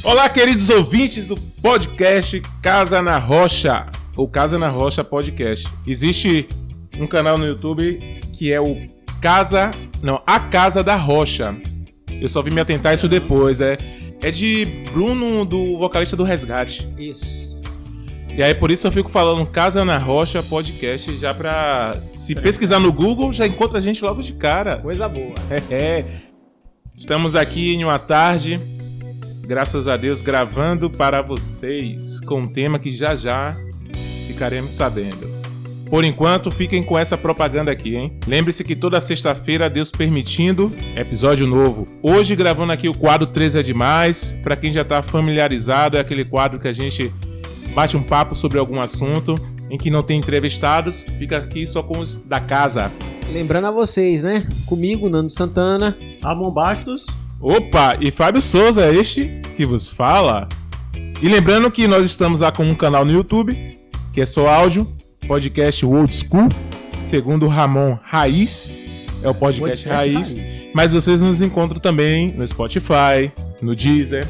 Olá, queridos ouvintes do podcast Casa na Rocha, ou Casa na Rocha Podcast. Existe um canal no YouTube que é o A Casa da Rocha. Eu só vim me atentar a isso depois. É de Bruno, do vocalista do Resgate. Isso. E aí por isso eu fico falando Casa na Rocha Podcast, já pra... Se pesquisar no Google, já encontra a gente logo de cara. Coisa boa. Estamos aqui em uma tarde, graças a Deus, gravando para vocês, com um tema que já ficaremos sabendo. Por enquanto, fiquem com essa propaganda aqui, hein? Lembre-se que toda sexta-feira, Deus permitindo, episódio novo. Hoje, gravando aqui o quadro 13 é Demais. Para quem já está familiarizado, é aquele quadro que a gente bate um papo sobre algum assunto, em que não tem entrevistados, fica aqui só com os da casa. Lembrando a vocês, né? Comigo, Nando Santana, Ramon Bastos. Opa, e Fábio Souza, este que vos fala. E lembrando que nós estamos lá com um canal no YouTube, que é só áudio, podcast Old School, segundo o Ramon Raiz, é o podcast Raiz. Mas vocês nos encontram também no Spotify, no Deezer,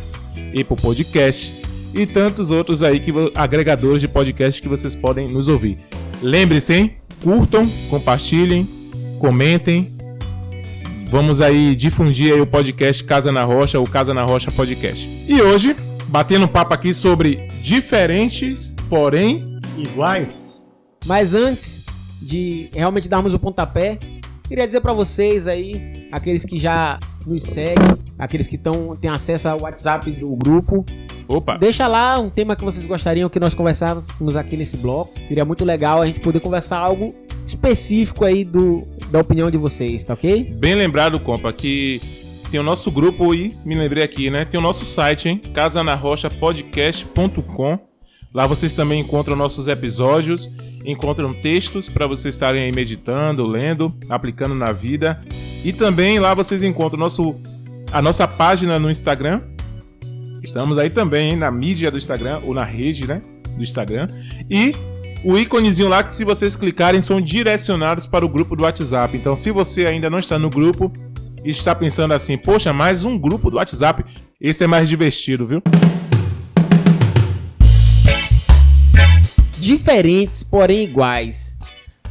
Apple Podcast e tantos outros aí, agregadores de podcast que vocês podem nos ouvir. Lembre-se, hein? Curtam, compartilhem, comentem. Vamos aí difundir aí o podcast Casa na Rocha, ou Casa na Rocha Podcast. E hoje, batendo um papo aqui sobre diferentes, porém iguais. Mas antes de realmente darmos o pontapé, queria dizer pra vocês aí, aqueles que já nos seguem, aqueles que têm acesso ao WhatsApp do grupo, deixa lá um tema que vocês gostariam que nós conversássemos aqui nesse bloco. Seria muito legal a gente poder conversar algo específico aí da opinião de vocês, tá ok? Bem lembrado, compa, que tem o nosso grupo e me lembrei aqui, né? Tem o nosso site, hein? casanarrochapodcast.com. Lá vocês também encontram nossos episódios, encontram textos para vocês estarem aí meditando, lendo, aplicando na vida. E também lá vocês encontram a nossa página no Instagram. Estamos aí também, hein, na mídia do Instagram, ou na rede, né, do Instagram. E o íconezinho lá que, se vocês clicarem, são direcionados para o grupo do WhatsApp. Então, se você ainda não está no grupo e está pensando assim, poxa, mais um grupo do WhatsApp, esse é mais divertido, viu? Diferentes, porém iguais.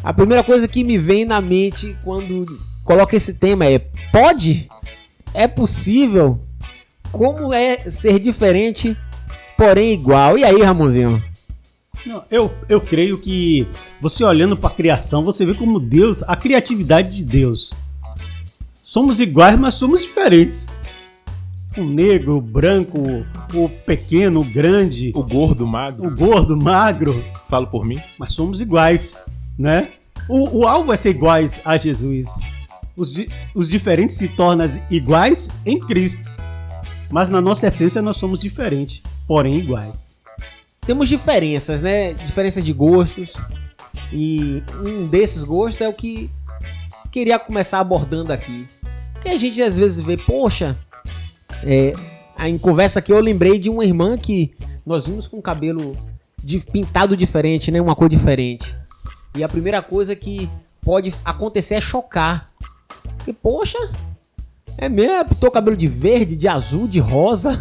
A primeira coisa que me vem na mente quando coloco esse tema é: pode? É possível? Como é ser diferente, porém igual? E aí, Ramonzinho? Não, eu creio que você olhando para a criação, você vê como Deus, a criatividade de Deus. Somos iguais, mas somos diferentes. O negro, o branco, o pequeno, o grande. O gordo, o magro. O gordo, magro. Falo por mim. Mas somos iguais, né? O alvo é ser iguais a Jesus. Os diferentes se tornam iguais em Cristo. Mas na nossa essência nós somos diferentes, porém iguais. Temos diferenças, né? Diferenças de gostos. E um desses gostos é o que queria começar abordando aqui. Porque a gente às vezes vê, poxa... em conversa aqui eu lembrei de uma irmã que nós vimos com o cabelo pintado diferente, né? Uma cor diferente. E a primeira coisa que pode acontecer é chocar. Porque, poxa, é mesmo? Pintou o cabelo de verde, de azul, de rosa.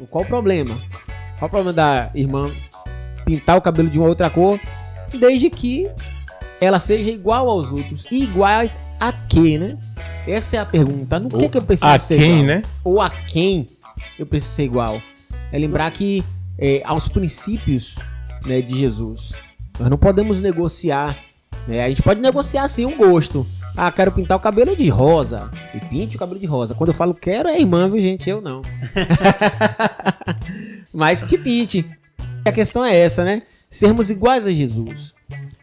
Qual o problema? Qual o problema da irmã pintar o cabelo de uma outra cor, desde que ela seja igual aos outros? E iguais a quê, né? Essa é a pergunta. No que eu preciso ser igual? Né? Ou a quem eu preciso ser igual? É lembrar que aos princípios, né, de Jesus. Nós não podemos negociar. Né? A gente pode negociar sim um gosto. Ah, quero pintar o cabelo de rosa. E pinte o cabelo de rosa. Quando eu falo quero, é irmã, viu, gente? Eu não. Mas que pinte. A questão é essa, né? Sermos iguais a Jesus.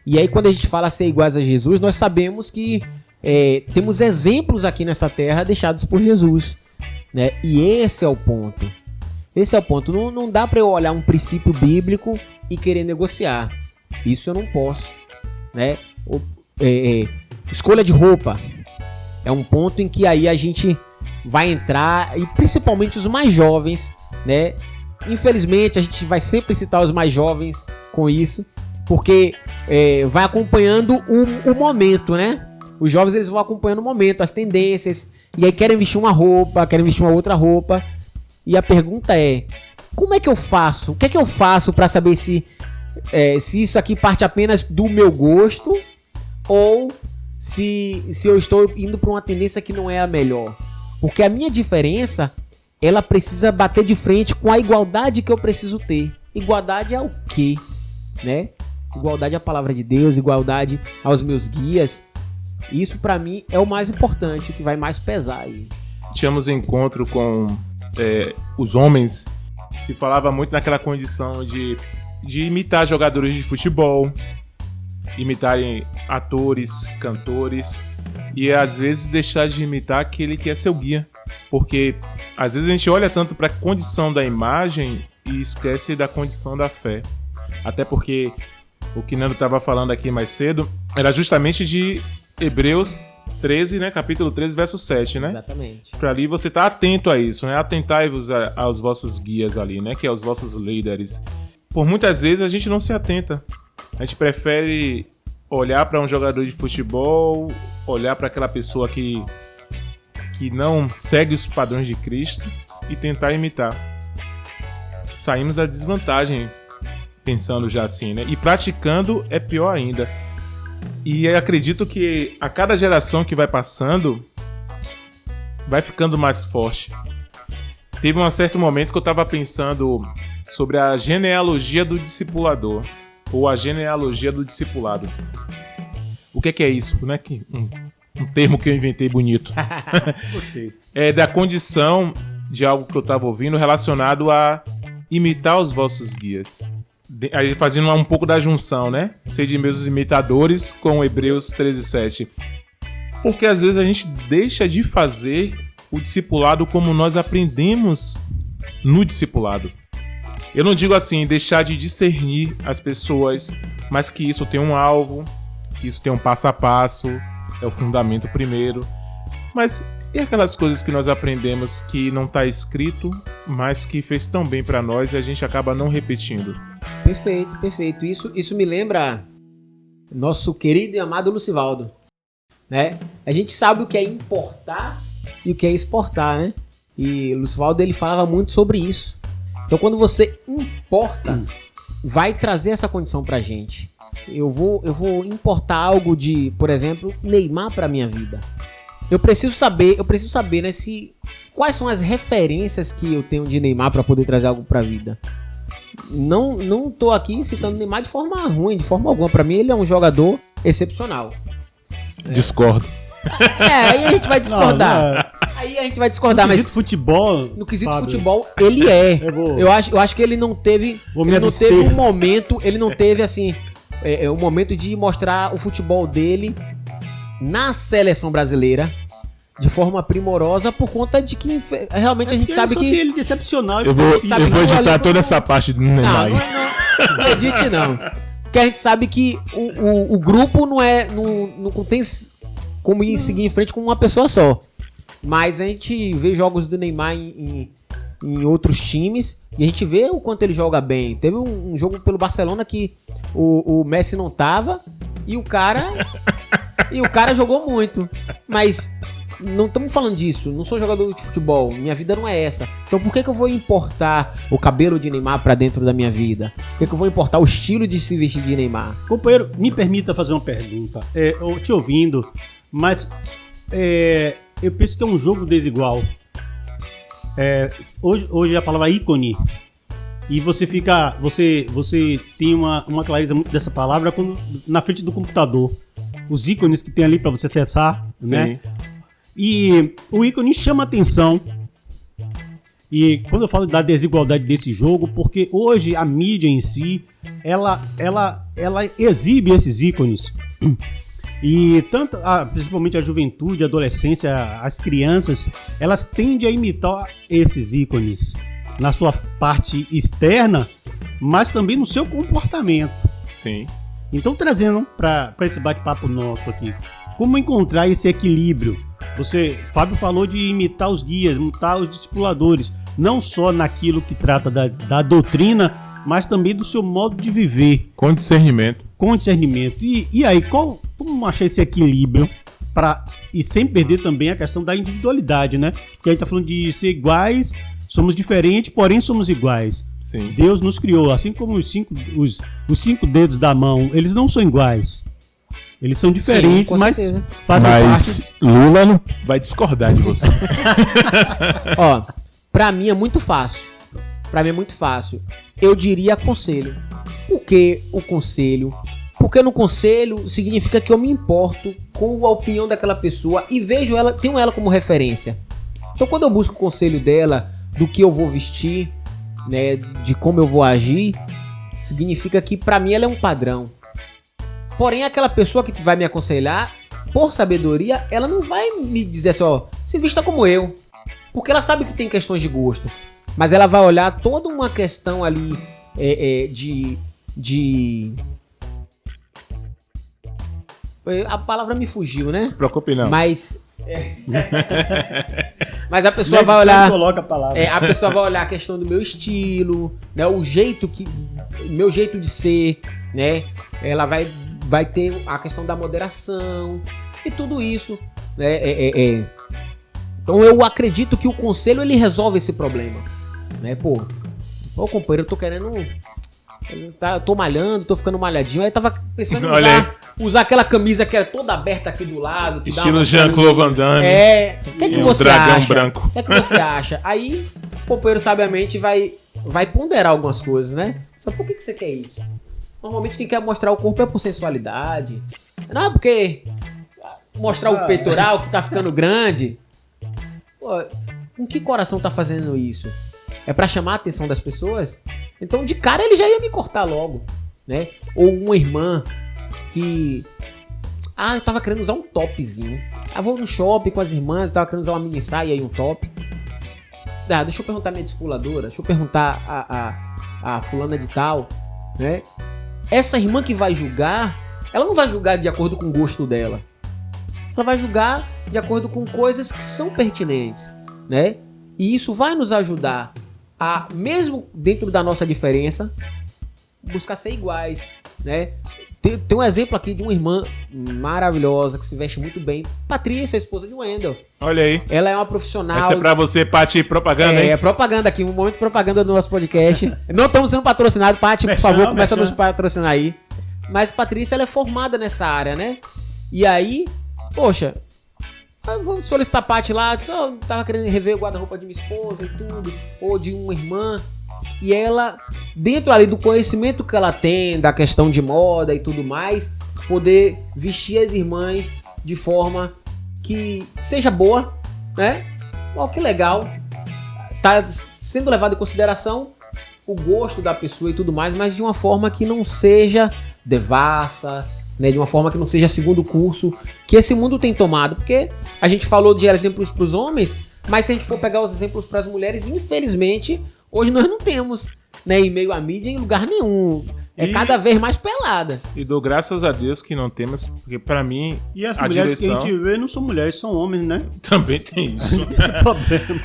E aí, quando a gente fala ser iguais a Jesus, nós sabemos que temos exemplos aqui nessa terra deixados por Jesus, né? E esse é o ponto. Esse é o ponto. Não dá para eu olhar um princípio bíblico e querer negociar. Isso eu não posso, né? Escolha de roupa é um ponto em que aí a gente vai entrar, e principalmente os mais jovens, né? Infelizmente a gente vai sempre citar os mais jovens com isso, porque vai acompanhando o momento, né? Os jovens, eles vão acompanhando o momento, as tendências, e aí querem vestir uma roupa, querem vestir uma outra roupa. E a pergunta é, como é que eu faço? O que é que eu faço para saber se isso aqui parte apenas do meu gosto ou se eu estou indo para uma tendência que não é a melhor? Porque a minha diferença, ela precisa bater de frente com a igualdade que eu preciso ter. Igualdade ao quê? Né? Igualdade à palavra de Deus, igualdade aos meus guias. Isso para mim é o mais importante, o que vai mais pesar aí. Tínhamos encontro com os homens, se falava muito naquela condição de imitar jogadores de futebol, imitarem atores, cantores, e às vezes deixar de imitar aquele que é seu guia. Porque às vezes a gente olha tanto para a condição da imagem e esquece da condição da fé. Até porque o que Nando estava falando aqui mais cedo era justamente de Hebreus 13, né? Capítulo 13, verso 7, né? Exatamente. Para ali você tá atento a isso, né? Atentai-vos aos vossos guias ali, né? Que é os vossos líderes. Por muitas vezes a gente não se atenta. A gente prefere olhar para um jogador de futebol, olhar para aquela pessoa que não segue os padrões de Cristo e tentar imitar. Saímos da desvantagem pensando já assim, né? E praticando é pior ainda. E eu acredito que a cada geração que vai passando, vai ficando mais forte. Teve um certo momento que eu estava pensando sobre a genealogia do discipulador, ou a genealogia do discipulado. O que é isso? Né? Um termo que eu inventei bonito. Gostei. É da condição de algo que eu estava ouvindo relacionado a imitar os vossos guias. Aí fazendo um pouco da junção, né? Sede meus imitadores com Hebreus 13:7. Porque às vezes a gente deixa de fazer o discipulado como nós aprendemos no discipulado. Eu não digo assim, deixar de discernir as pessoas, mas que isso tem um alvo, que isso tem um passo a passo, é o fundamento primeiro. Mas e aquelas coisas que nós aprendemos que não está escrito, mas que fez tão bem para nós e a gente acaba não repetindo? Perfeito, perfeito. Isso me lembra nosso querido e amado Lucivaldo, né? A gente sabe o que é importar e o que é exportar, né? E Lucivaldo, ele falava muito sobre isso. Então, quando você importa, vai trazer essa condição pra gente. Eu vou importar algo de, por exemplo, Neymar pra minha vida. Eu preciso saber, né, quais são as referências que eu tenho de Neymar pra poder trazer algo pra vida. Não tô aqui citando Neymar de forma ruim, de forma alguma. Pra mim, ele é um jogador excepcional. Discordo. Aí a gente vai discordar. Aí a gente vai discordar, mas no quesito Fábio, futebol, ele é. Eu Eu acho que ele não teve. Ele não teve um momento. Ele não teve assim. Um momento de mostrar o futebol dele na seleção brasileira de forma primorosa, por conta de que realmente a gente sabe que ele decepcional. Eu vou editar toda essa parte do Neymar. Não edite não. Porque a gente sabe que o grupo não tem como ir seguir em frente com uma pessoa só. Mas a gente vê jogos do Neymar em outros times e a gente vê o quanto ele joga bem. Teve um jogo pelo Barcelona que o Messi não tava e o cara jogou muito. Mas não estamos falando disso. Não sou jogador de futebol. Minha vida não é essa. Então por que eu vou importar o cabelo de Neymar pra dentro da minha vida? Por que eu vou importar o estilo de se vestir de Neymar? Companheiro, me permita fazer uma pergunta. Eu te ouvindo, mas eu penso que é um jogo desigual. Hoje a palavra ícone. E você tem uma clareza muito dessa palavra quando, na frente do computador. Os ícones que tem ali para você acessar, Sim. né? E o ícone chama atenção. E quando eu falo da desigualdade desse jogo, porque hoje a mídia em si, ela exibe esses ícones. E tanto, principalmente a juventude, a adolescência, as crianças, elas tendem a imitar esses ícones na sua parte externa, mas também no seu comportamento. Sim. Então, trazendo para esse bate-papo nosso aqui, como encontrar esse equilíbrio? Fábio falou de imitar os guias, imitar os discipuladores, não só naquilo que trata da doutrina, mas também do seu modo de viver. Com discernimento. E aí, como achar esse equilíbrio e sem perder também a questão da individualidade, né? Porque a gente tá falando de ser iguais, Somos diferentes, porém somos iguais. Sim. Deus nos criou, assim como os cinco dedos da mão, eles não são iguais. Eles são diferentes, com mas certeza. fazem Mas parte. Lula não vai discordar de você. Ó, pra mim é muito fácil. Eu diria conselho. Por que o conselho? Porque no conselho significa que eu me importo com a opinião daquela pessoa e vejo ela, tenho ela como referência. Então quando eu busco o conselho dela do que eu vou vestir, né, de como eu vou agir, significa que pra mim ela é um padrão. Porém, aquela pessoa que vai me aconselhar, por sabedoria, ela não vai me dizer assim, ó, se vista como eu. Porque ela sabe que tem questões de gosto. Mas ela vai olhar toda uma questão ali A palavra me fugiu, né? Não se preocupe não. Mas a pessoa vai olhar. Coloca a palavra. A pessoa vai olhar a questão do meu estilo, né? O meu jeito de ser, né? Ela vai ter a questão da moderação e tudo isso, né? Então eu acredito que o conselho ele resolve esse problema, né? Pô, companheiro, eu tô querendo, tô malhando, tô ficando malhadinho, aí tava pensando em usar aquela camisa que era toda aberta aqui do lado, que estilo Jean-Claude Van Damme. O que é que você dragão acha? branco. O que é que você acha? Aí o companheiro sabiamente vai ponderar algumas coisas, né? Sabe por que você quer isso? Normalmente quem quer mostrar o corpo é por sensualidade. Não, porque mostrar o peitoral que tá ficando grande. Pô, com que coração tá fazendo isso? É pra chamar a atenção das pessoas? Então de cara ele já ia me cortar logo, né? Ou uma irmã que... eu tava querendo usar um topzinho. Vou no shopping com as irmãs, eu tava querendo usar uma mini saia e um top. Deixa eu perguntar a minha discipuladora, deixa eu perguntar a fulana de tal, né? Essa irmã que vai julgar, ela não vai julgar de acordo com o gosto dela. Ela vai julgar de acordo com coisas que são pertinentes, né? E isso vai nos ajudar a, mesmo dentro da nossa diferença, buscar ser iguais, né? Tem um exemplo aqui de uma irmã maravilhosa que se veste muito bem. Patrícia, esposa de Wendel. Olha aí. Ela é uma profissional. Essa é pra você, Paty, propaganda, hein? É propaganda aqui, um momento de propaganda do nosso podcast. Não estamos sendo patrocinados, Paty, por favor, começa a nos patrocinar aí. Mas Patrícia, ela é formada nessa área, né? E aí, poxa, eu vou solicitar a Paty lá, tava querendo rever o guarda-roupa de minha esposa e tudo, ou de uma irmã. E ela, dentro ali do conhecimento que ela tem, da questão de moda e tudo mais, poder vestir as irmãs de forma que seja boa, né? Ó, que legal. Tá sendo levado em consideração o gosto da pessoa e tudo mais, mas de uma forma que não seja devassa, né? De uma forma que não seja segundo curso, que esse mundo tem tomado. Porque a gente falou de exemplos para os homens, mas se a gente for pegar os exemplos para as mulheres, infelizmente... Hoje nós não temos, né, em meio à mídia em lugar nenhum. Cada vez mais pelada. E dou graças a Deus que não temos, porque pra mim e as mulheres direção... que a gente vê não são mulheres, são homens, né? Também tem isso. Esse problema.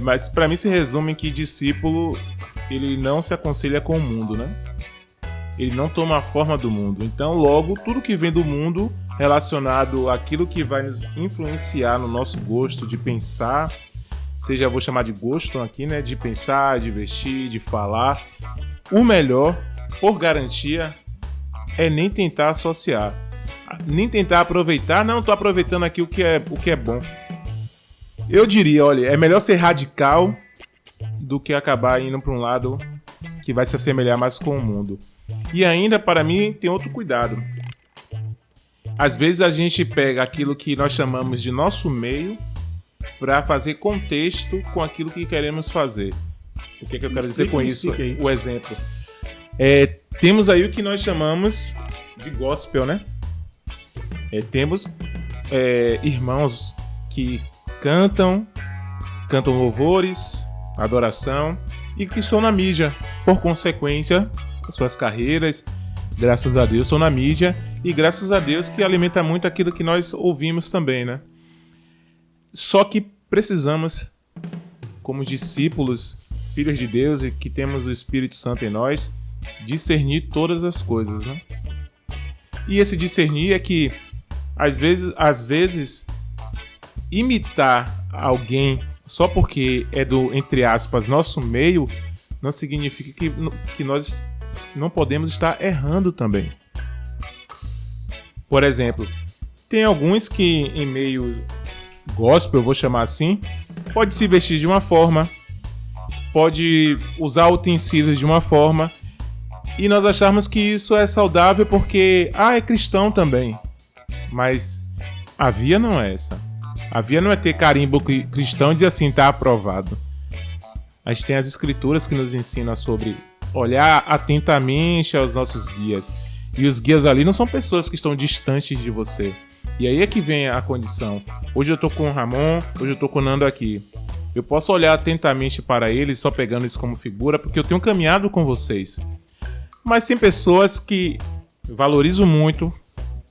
Mas pra mim se resume que discípulo, ele não se aconselha com o mundo, né? Ele não toma a forma do mundo. Então, logo, tudo que vem do mundo relacionado àquilo que vai nos influenciar no nosso gosto de pensar... Seja, vou chamar de gosto aqui, né? De pensar, de vestir, de falar. O melhor, por garantia, é nem tentar associar. Nem tentar aproveitar. Não, tô aproveitando aqui o que é bom. Eu diria, olha, é melhor ser radical do que acabar indo para um lado que vai se assemelhar mais com o mundo. E ainda, para mim, tem outro cuidado. Às vezes a gente pega aquilo que nós chamamos de nosso meio para fazer contexto com aquilo que queremos fazer. O que é que eu quero dizer com isso? O exemplo. Temos aí o que nós chamamos de gospel, né? Temos irmãos que cantam louvores, adoração, e que estão na mídia. Por consequência, as suas carreiras, graças a Deus, estão na mídia, e graças a Deus que alimenta muito aquilo que nós ouvimos também, né? Só que precisamos, como discípulos, filhos de Deus e que temos o Espírito Santo em nós, discernir todas as coisas, né? E esse discernir é que, às vezes imitar alguém só porque é do, entre aspas, nosso meio, não significa que nós não podemos estar errando também. Por exemplo, tem alguns que em meio gospel, eu vou chamar assim, pode se vestir de uma forma, pode usar utensílios de uma forma, e nós acharmos que isso é saudável porque, é cristão também. Mas a via não é essa. A via não é ter carimbo cristão e dizer assim, tá aprovado. A gente tem as escrituras que nos ensinam sobre olhar atentamente aos nossos guias. E os guias ali não são pessoas que estão distantes de você. E aí é que vem a condição. Hoje eu tô com o Ramon, hoje eu tô com o Nando aqui. Eu posso olhar atentamente para eles, só pegando isso como figura, porque eu tenho caminhado com vocês. Mas tem pessoas que valorizo muito,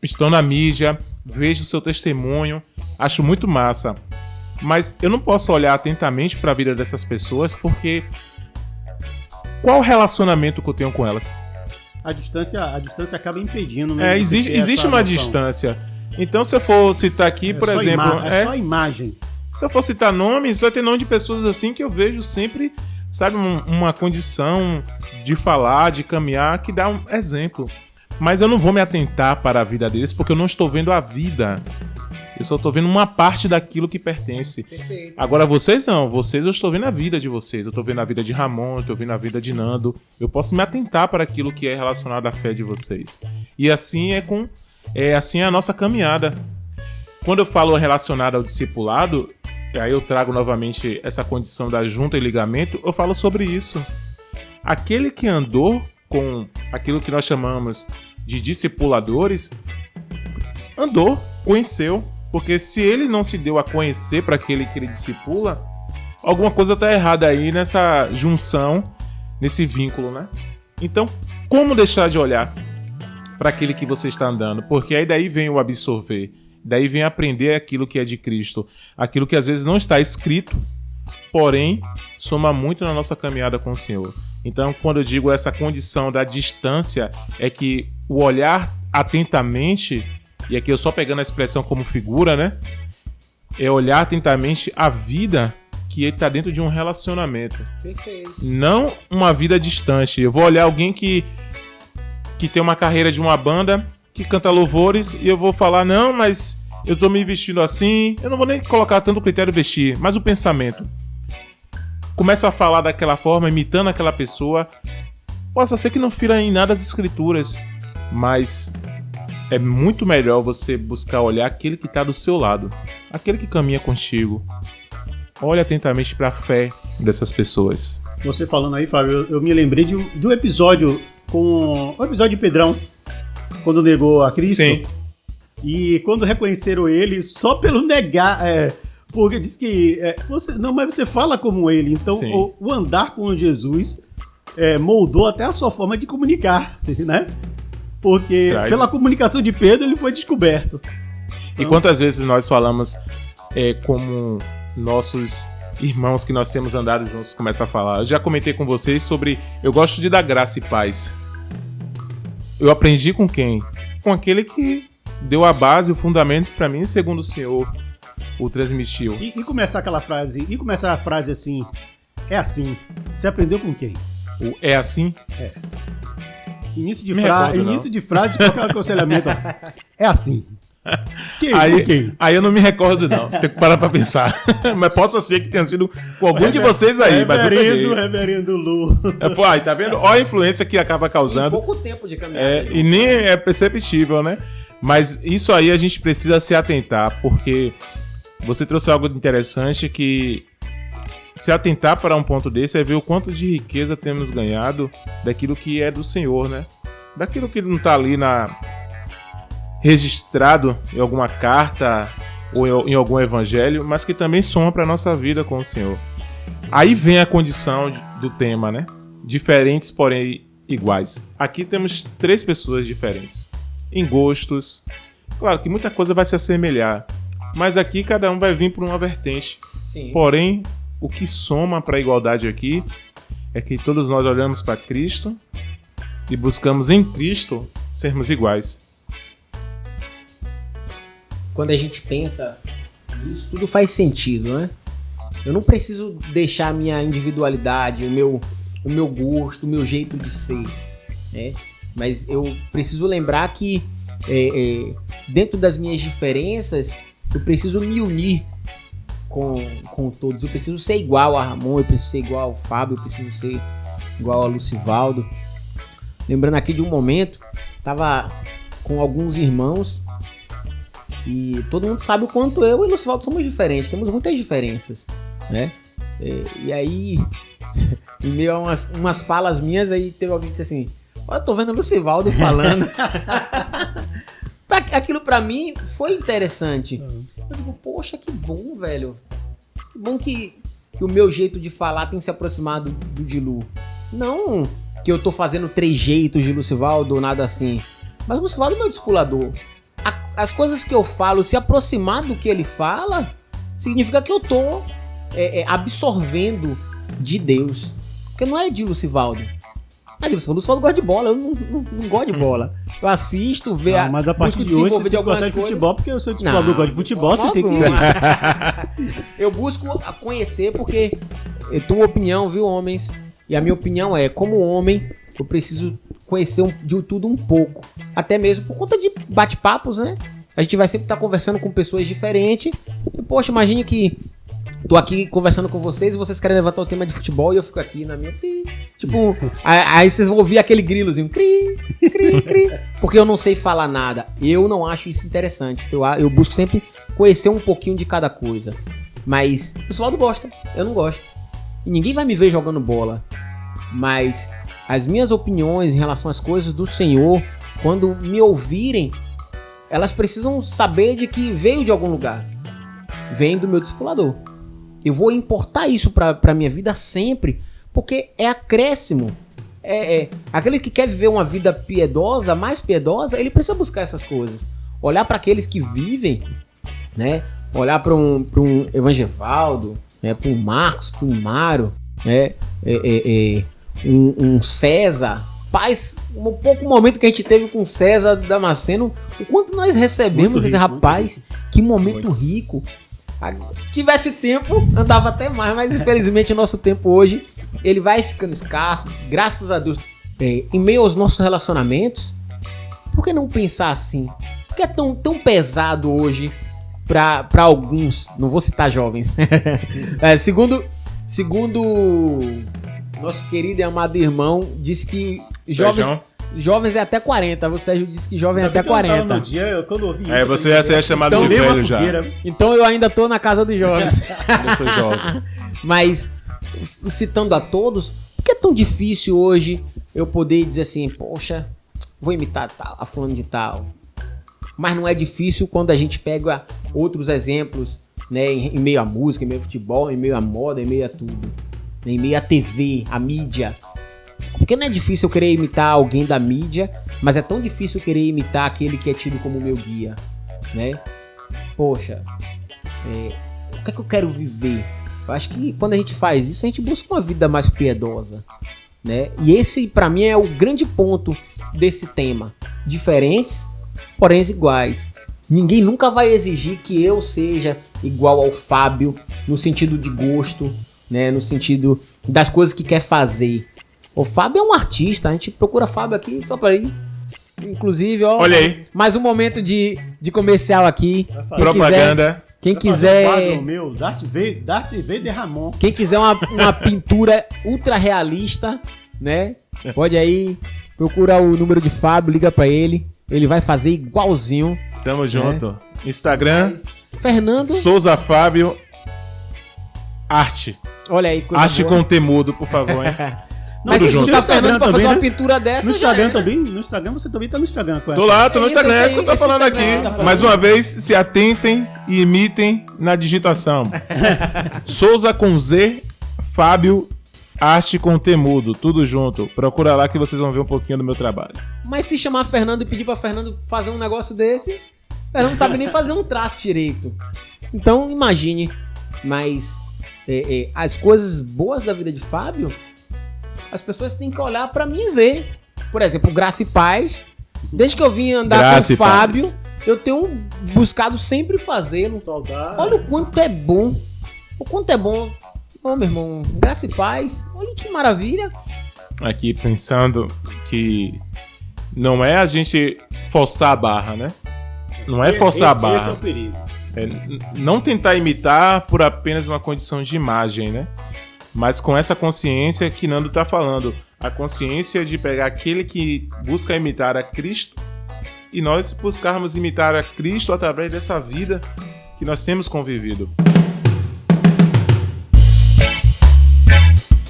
estão na mídia, vejo o seu testemunho, acho muito massa. Mas eu não posso olhar atentamente para a vida dessas pessoas, porque qual o relacionamento que eu tenho com elas? A distância acaba impedindo. Né, existe uma distância. Então, se eu for citar aqui, por exemplo... só imagem. Se eu for citar nomes, vai ter nome de pessoas assim que eu vejo sempre, sabe, uma condição de falar, de caminhar, que dá um exemplo. Mas eu não vou me atentar para a vida deles, porque eu não estou vendo a vida. Eu só estou vendo uma parte daquilo que pertence. Perfeito. Agora vocês não. Vocês, eu estou vendo a vida de vocês. Eu estou vendo a vida de Ramon, eu estou vendo a vida de Nando. Eu posso me atentar para aquilo que é relacionado à fé de vocês. E assim assim é a nossa caminhada. Quando eu falo relacionado ao discipulado, aí eu trago novamente essa condição da junta e ligamento, eu falo sobre isso. Aquele que andou com aquilo que nós chamamos de discipuladores, andou, conheceu. Porque se ele não se deu a conhecer para aquele que ele discipula, alguma coisa está errada aí nessa junção, nesse vínculo, né? Então, como deixar de olhar para aquele que você está andando? Porque aí daí vem o absorver, daí vem aprender aquilo que é de Cristo, aquilo que às vezes não está escrito, porém soma muito na nossa caminhada com o Senhor. Então, quando eu digo essa condição da distância, é que o olhar atentamente, e aqui eu só pegando a expressão como figura, né? É olhar atentamente a vida que está dentro de um relacionamento. Perfeito. Não uma vida distante. Eu vou olhar alguém que tem uma carreira de uma banda, que canta louvores, e eu vou falar, não, mas eu tô me vestindo assim. Eu não vou nem colocar tanto critério vestir, mas o pensamento. Começa a falar daquela forma, imitando aquela pessoa. Possa ser que não fira em nada as escrituras, mas é muito melhor você buscar olhar aquele que está do seu lado, aquele que caminha contigo. Olhe atentamente para a fé dessas pessoas. Você falando aí, Fábio, eu me lembrei de um episódio com o episódio de Pedrão, quando negou a Cristo. Sim. E quando reconheceram ele só pelo negar, porque diz que mas você fala como ele. Então o andar com Jesus moldou até a sua forma de comunicar, né? Porque pela comunicação de Pedro ele foi descoberto. E quantas vezes nós falamos como nossos irmãos que nós temos andado juntos começam a falar. Eu já comentei com vocês sobre... Eu gosto de dar graça e paz. Eu aprendi com quem? Com aquele que deu a base, o fundamento para mim, segundo o Senhor o transmitiu. E começar aquela frase, a frase assim, é assim. Você aprendeu com quem? O é assim? É. Início de frase de qualquer aconselhamento. É assim. Aí eu não me recordo, não. Tenho que parar pra pensar. Mas possa ser que tenha sido com algum de vocês aí. Reverendo Lu. Tá vendo? Olha a influência que acaba causando. Em pouco tempo de caminhada. E nem é perceptível, né? Mas isso aí a gente precisa se atentar, porque você trouxe algo interessante que se atentar para um ponto desse é ver o quanto de riqueza temos ganhado daquilo que é do Senhor, né? Daquilo que não tá ali registrado em alguma carta ou em algum evangelho, mas que também soma para nossa vida com o Senhor. Aí vem a condição do tema, né? Diferentes, porém iguais. Aqui temos 3 pessoas diferentes em gostos. Claro que muita coisa vai se assemelhar, mas aqui cada um vai vir por uma vertente. Sim. Porém, o que soma para a igualdade aqui é que todos nós olhamos para Cristo e buscamos em Cristo sermos iguais. Quando a gente pensa nisso, tudo faz sentido, né? Eu não preciso deixar a minha individualidade, o meu gosto, o meu jeito de ser, né? Mas eu preciso lembrar que dentro das minhas diferenças, eu preciso me unir com todos. Eu preciso ser igual a Ramon, eu preciso ser igual ao Fábio, eu preciso ser igual a Lucivaldo. Lembrando aqui de um momento, tava com alguns irmãos e todo mundo sabe o quanto eu e Lucivaldo somos diferentes, temos muitas diferenças, né? E aí, em meio a umas falas minhas, aí teve alguém que disse assim: eu tô vendo o Lucivaldo falando. Aquilo pra mim foi interessante. Eu digo, poxa, que bom, velho. Que bom que o meu jeito de falar tem se aproximado do de Lu. Não que eu tô fazendo 3 jeitos de Lucivaldo ou nada assim. Mas o Lucivaldo é meu discipulador. As coisas que eu falo, se aproximar do que ele fala, significa que eu tô absorvendo de Deus. Porque não é de Lucivaldo. É de Lucivaldo. Lucivaldo gosta de bola, eu não gosto de bola. Eu assisto, vejo. Mas a partir de hoje você tem que gostar de futebol, porque o seu discipulador gosta de futebol, você tem que... Eu busco conhecer porque eu tenho uma opinião, viu, homens? E a minha opinião é, como homem, eu preciso conhecer de tudo um pouco. Até mesmo por conta de bate-papos, né? A gente vai sempre estar conversando com pessoas diferentes. E, poxa, imagine que tô aqui conversando com vocês e vocês querem levantar o tema de futebol e eu fico aqui na minha... Tipo, aí vocês vão ouvir aquele grilozinho. Cri, cri, cri. Porque eu não sei falar nada. Eu não acho isso interessante. Eu busco sempre conhecer um pouquinho de cada coisa. Mas o Lucivaldo gosta, eu não gosto. E ninguém vai me ver jogando bola. Mas as minhas opiniões em relação às coisas do Senhor, quando me ouvirem, elas precisam saber de que veio de algum lugar. Vem do meu discipulador. Eu vou importar isso pra minha vida sempre, porque é acréscimo. Aquele que quer viver uma vida piedosa, mais piedosa, ele precisa buscar essas coisas. Olhar para aqueles que vivem, né? Olhar para um Evangevaldo, né? Para um Marcos, para um Mário, né? Um César. Paz, um pouco o momento que a gente teve com César Damasceno, o quanto nós recebemos esse rapaz, que momento rico. Tivesse tempo, andava até mais, mas infelizmente o nosso tempo hoje, ele vai ficando escasso, graças a Deus. Em meio aos nossos relacionamentos, por que não pensar assim? Por que é tão pesado hoje para alguns, não vou citar jovens, segundo nosso querido e amado irmão, disse que jovens é até 40. O Sérgio disse que jovem é até 40. No dia, quando eu ouvi isso, você ia ser chamado então, de velho já. Então eu ainda tô na casa dos jovens. Eu sou jovem. Mas, citando a todos, por que é tão difícil hoje eu poder dizer assim, poxa, vou imitar a fulano de tal? Mas não é difícil quando a gente pega outros exemplos, né, em meio à música, em meio ao futebol, em meio à moda, em meio a tudo. Em meio à TV, à mídia. Porque não é difícil eu querer imitar alguém da mídia, mas é tão difícil eu querer imitar aquele que é tido como meu guia, né? Poxa, o que é que eu quero viver? Eu acho que quando a gente faz isso, a gente busca uma vida mais piedosa, né? E esse, pra mim, é o grande ponto desse tema. Diferentes, porém iguais. Ninguém nunca vai exigir que eu seja igual ao Fábio, no sentido de gosto, né? No sentido das coisas que quer fazer. O Fábio é um artista, a gente procura Fábio aqui só pra ir. Inclusive, ó, olha aí. Mais um momento de comercial aqui. Propaganda. Quem quiser. Quadro meu, Darth Vader Ramon. Quem quiser uma pintura ultra realista, né? Pode aí, procura o número de Fábio, liga pra ele. Ele vai fazer igualzinho. Tamo junto. Instagram. Fernando Souza Fábio. Arte. Olha aí, coisa Arte boa. com temudo, por favor, hein? Mas se buscar Fernando pra fazer uma pintura dessa. No Instagram também. No Instagram você também tá no Instagram com essa. Tô lá, tô no Instagram, é isso que eu tô falando aqui. Mais uma vez, se atentem e imitem na digitação. Souza com Z, Fábio, Arte com Temudo, tudo junto. Procura lá que vocês vão ver um pouquinho do meu trabalho. Mas se chamar Fernando e pedir pra Fernando fazer um negócio desse, Fernando não sabe nem fazer um traço direito. Então, imagine. Mas as coisas boas da vida de Fábio, as pessoas têm que olhar pra mim e ver. Por exemplo, Graça e Paz. Desde que eu vim andar Graça com o Fábio, Paz. eu tenho buscado sempre fazê-lo. Saudade. Olha o quanto é bom O quanto é bom. Ô, meu irmão, graça e paz. Olha que maravilha. Aqui pensando que não é a gente forçar a barra, né? Não é forçar a barra. Esse é o perigo. Não tentar imitar por apenas uma condição de imagem, né? Mas com essa consciência que Nando tá falando. A consciência de pegar aquele que busca imitar a Cristo e nós buscarmos imitar a Cristo através dessa vida que nós temos convivido.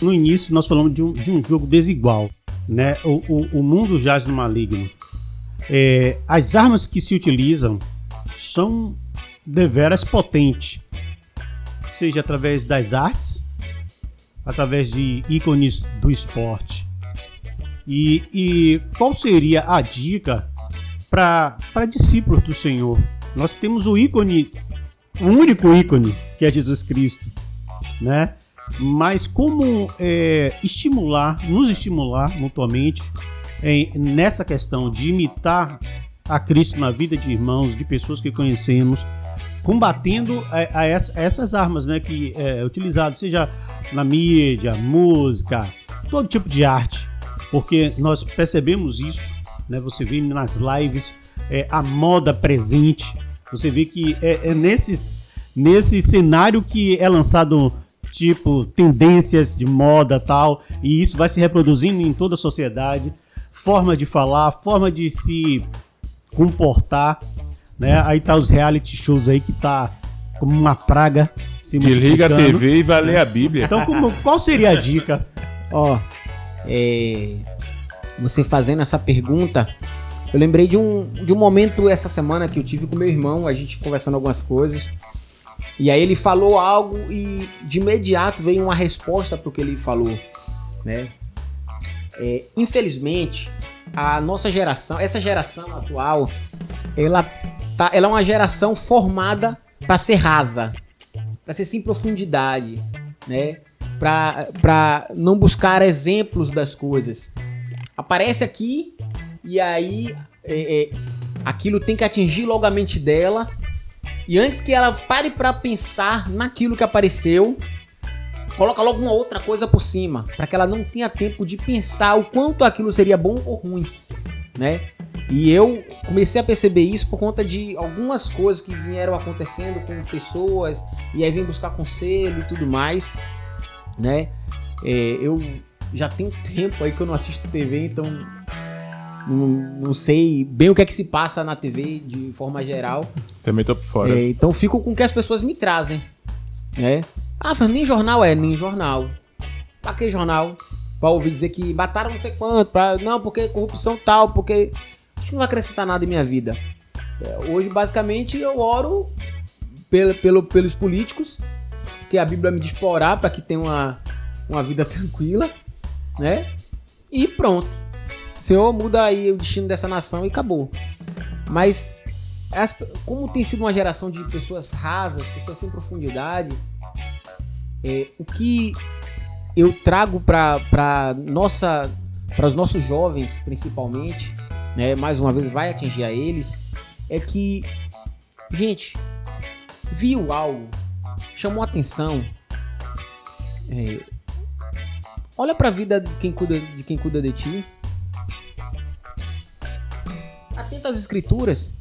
No início nós falamos de um jogo desigual, né? O mundo jaz no maligno. As armas que se utilizam são deveras potentes, seja através das artes, através de ícones do esporte. E qual seria a dica para discípulos do Senhor? Nós temos o ícone, o único ícone, que é Jesus Cristo, né? Mas como nos estimular mutuamente nessa questão de imitar a Cristo na vida de irmãos, de pessoas que conhecemos, combatendo essas armas, né, que é utilizado, seja na mídia, música, todo tipo de arte, porque nós percebemos isso, né? Você vê nas lives a moda presente, você vê que nesse cenário que é lançado tipo tendências de moda tal, e isso vai se reproduzindo em toda a sociedade, forma de falar, forma de se comportar, né? Aí tá os reality shows aí que tá como uma praga se Desliga a multiplicando. TV e vai ler a Bíblia. Então qual seria a dica? Ó, você fazendo essa pergunta, eu lembrei de um momento essa semana que eu tive com meu irmão, a gente conversando algumas coisas, e aí ele falou algo e de imediato veio uma resposta pro que ele falou, né? Infelizmente, a nossa geração, essa geração atual, ela é uma geração formada para ser rasa, para ser sem profundidade, né? Para não buscar exemplos das coisas. Aparece aqui e aí aquilo tem que atingir logo a mente dela, e antes que ela pare para pensar naquilo que apareceu, coloca logo uma outra coisa por cima, para que ela não tenha tempo de pensar o quanto aquilo seria bom ou ruim, né? E eu comecei a perceber isso por conta de algumas coisas que vieram acontecendo com pessoas, e aí vim buscar conselho e tudo mais, né? Eu já tenho tempo aí que eu não assisto TV, então não sei bem o que é que se passa na TV de forma geral. Também tô por fora. Então fico com o que as pessoas me trazem, né? Ah, mas nem jornal nem jornal. Pra que jornal? Pra ouvir dizer que mataram não sei quanto, não, porque corrupção tal, porque... Acho que não vai acrescentar nada em minha vida. Hoje, basicamente, eu oro pelos políticos, porque a Bíblia me diz pra orar pra que tenha uma vida tranquila, né? E pronto. O Senhor muda aí o destino dessa nação e acabou. Mas, como tem sido uma geração de pessoas rasas, pessoas sem profundidade, o que eu trago para os nossos jovens, principalmente, né, mais uma vez vai atingir a eles, é que, gente, viu algo, chamou atenção, olha para a vida de quem cuida de ti, atenta às escrituras.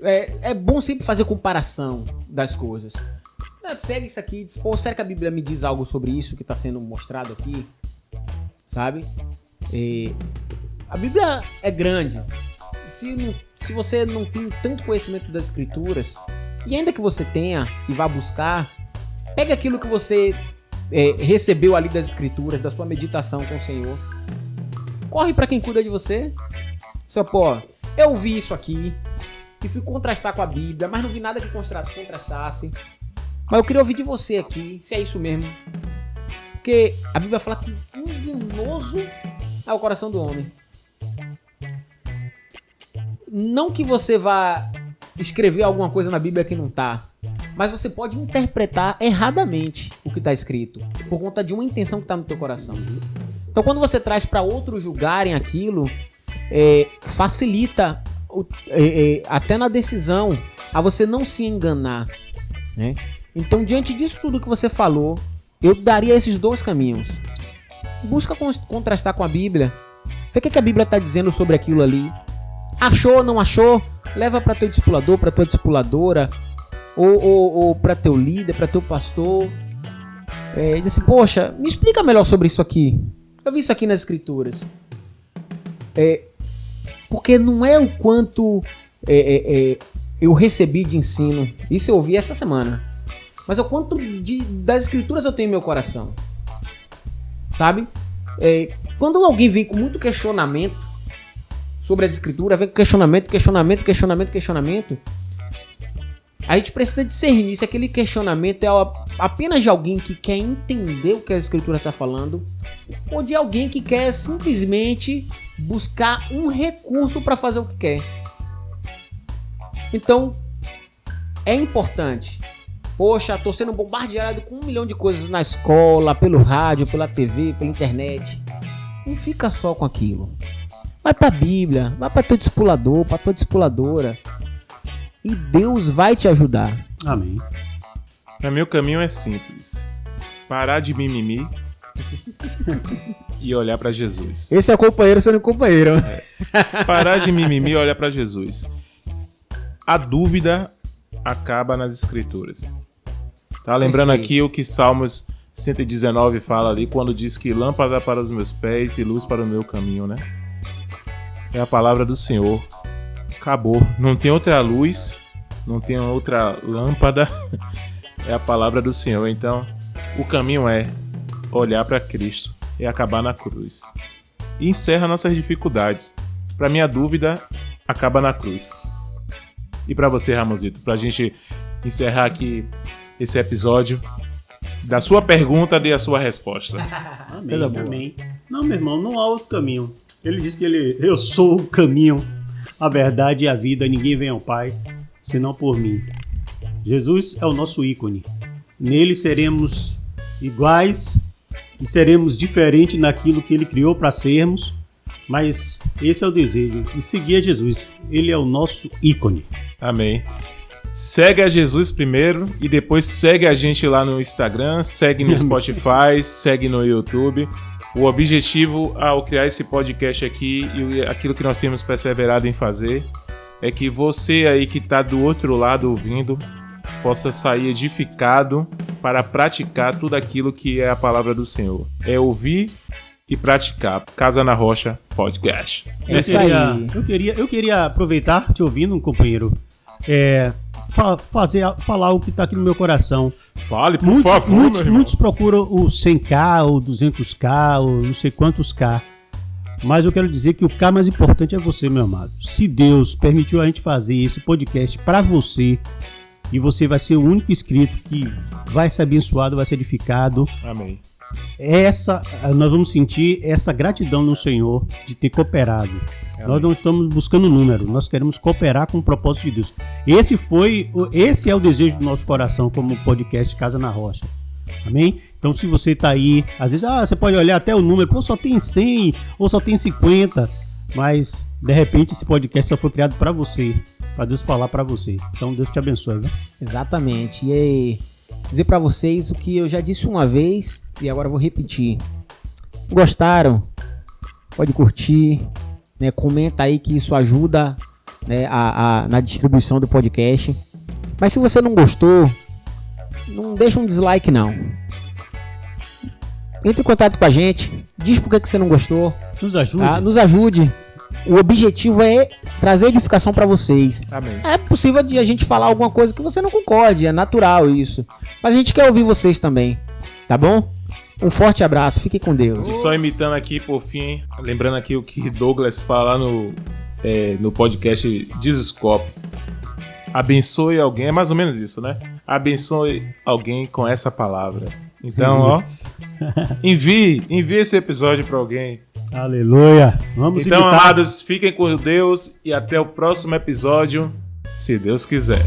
É bom sempre fazer comparação das coisas. Pega isso aqui e diz, pô, será que a Bíblia me diz algo sobre isso que está sendo mostrado aqui? Sabe? A Bíblia é grande. Se você não tem tanto conhecimento das Escrituras, e ainda que você tenha e vá buscar, pega aquilo que você recebeu ali das Escrituras, da sua meditação com o Senhor. Corre para quem cuida de você. Pô, eu vi isso aqui e fui contrastar com a Bíblia, mas não vi nada que contrastasse. Mas eu queria ouvir de você aqui, se é isso mesmo. Porque a Bíblia fala que enganoso é o coração do homem. Não que você vá escrever alguma coisa na Bíblia que não tá, mas você pode interpretar erradamente o que está escrito, por conta de uma intenção que está no teu coração. Então quando você traz para outros julgarem aquilo, facilita até na decisão a você não se enganar, né? Então, diante disso tudo que você falou, eu daria esses 2 caminhos. Busca contrastar com a Bíblia. Vê o que a Bíblia está dizendo sobre aquilo ali. Achou, não achou? Leva para teu discipulador, para tua discipuladora, ou para teu líder, para teu pastor. Diz assim, poxa, me explica melhor sobre isso aqui. Eu vi isso aqui nas Escrituras. Porque não é o quanto eu recebi de ensino. Isso eu ouvi essa semana. Mas é o quanto das Escrituras eu tenho em meu coração. Sabe? Quando alguém vem com muito questionamento sobre as Escrituras, vem com questionamento, a gente precisa discernir se aquele questionamento é apenas de alguém que quer entender o que a Escritura está falando, ou de alguém que quer simplesmente buscar um recurso para fazer o que quer. Então, é importante. Poxa, tô sendo bombardeado com 1 milhão de coisas na escola, pelo rádio, pela TV, pela internet. Não fica só com aquilo. Vai pra Bíblia, vai pra teu discipulador, pra tua discipuladora. E Deus vai te ajudar. Amém. O meu caminho é simples. Parar de mimimi e olhar pra Jesus. Esse é companheiro sendo companheiro. Parar de mimimi e olhar pra Jesus. A dúvida acaba nas Escrituras. Tá lembrando aqui o que Salmos 119 fala ali, quando diz que lâmpada para os meus pés e luz para o meu caminho, né? É a palavra do Senhor. Acabou. Não tem outra luz, não tem outra lâmpada. É a palavra do Senhor. Então, o caminho é olhar para Cristo e acabar na cruz. E encerra nossas dificuldades. Para mim, a dúvida acaba na cruz. E para você, Ramosito, pra gente encerrar aqui esse episódio, da sua pergunta e a sua resposta. Amém. Não, meu irmão, não há outro caminho. Ele diz que eu sou o caminho, a verdade e a vida. Ninguém vem ao Pai, senão por mim. Jesus é o nosso ícone. Nele seremos iguais e seremos diferentes naquilo que Ele criou para sermos. Mas esse é o desejo, de seguir a Jesus. Ele é o nosso ícone. Amém. Segue a Jesus primeiro e depois segue a gente lá no Instagram, segue no Spotify, segue no YouTube. O objetivo ao criar esse podcast aqui e aquilo que nós temos perseverado em fazer é que você aí que está do outro lado ouvindo possa sair edificado para praticar tudo aquilo que é a palavra do Senhor. É ouvir e praticar. Casa na Rocha Podcast. Eu queria aproveitar te ouvindo, companheiro. Falar o que está aqui no meu coração. Fale, por favor, muitos procuram o 100k, ou 200k, ou não sei quantos k. Mas eu quero dizer que o K mais importante é você, meu amado. Se Deus permitiu a gente fazer esse podcast para você, e você vai ser o único inscrito que vai ser abençoado, vai ser edificado. Amém. Nós vamos sentir essa gratidão no Senhor de ter cooperado. Amém. Nós não estamos buscando número, nós queremos cooperar com o propósito de Deus. Esse é o desejo do nosso coração como podcast Casa na Rocha. Amém? Então se você está aí, às vezes você pode olhar até o número, pô, só tem 100 ou só tem 50, mas de repente esse podcast só foi criado para você, para Deus falar para você. Então Deus te abençoe, viu? Exatamente. E dizer para vocês o que eu já disse uma vez e agora eu vou repetir. Gostaram? Pode curtir, né? Comenta aí que isso ajuda, né, na distribuição do podcast. Mas se você não gostou, não deixa um dislike não. Entre em contato com a gente, diz por que você não gostou. Nos ajude. Tá? Nos ajude. O objetivo é trazer edificação para vocês. Amém. É possível de a gente falar alguma coisa que você não concorde, é natural isso. Mas a gente quer ouvir vocês também, tá bom? Um forte abraço, fique com Deus. E só imitando aqui, por fim, lembrando aqui o que Douglas fala no podcast Desescope. Abençoe alguém, é mais ou menos isso, né? Abençoe alguém com essa palavra. Então, envie esse episódio para alguém. Aleluia. Vamos então, imitar. amados, fiquem com Deus e até o próximo episódio, se Deus quiser.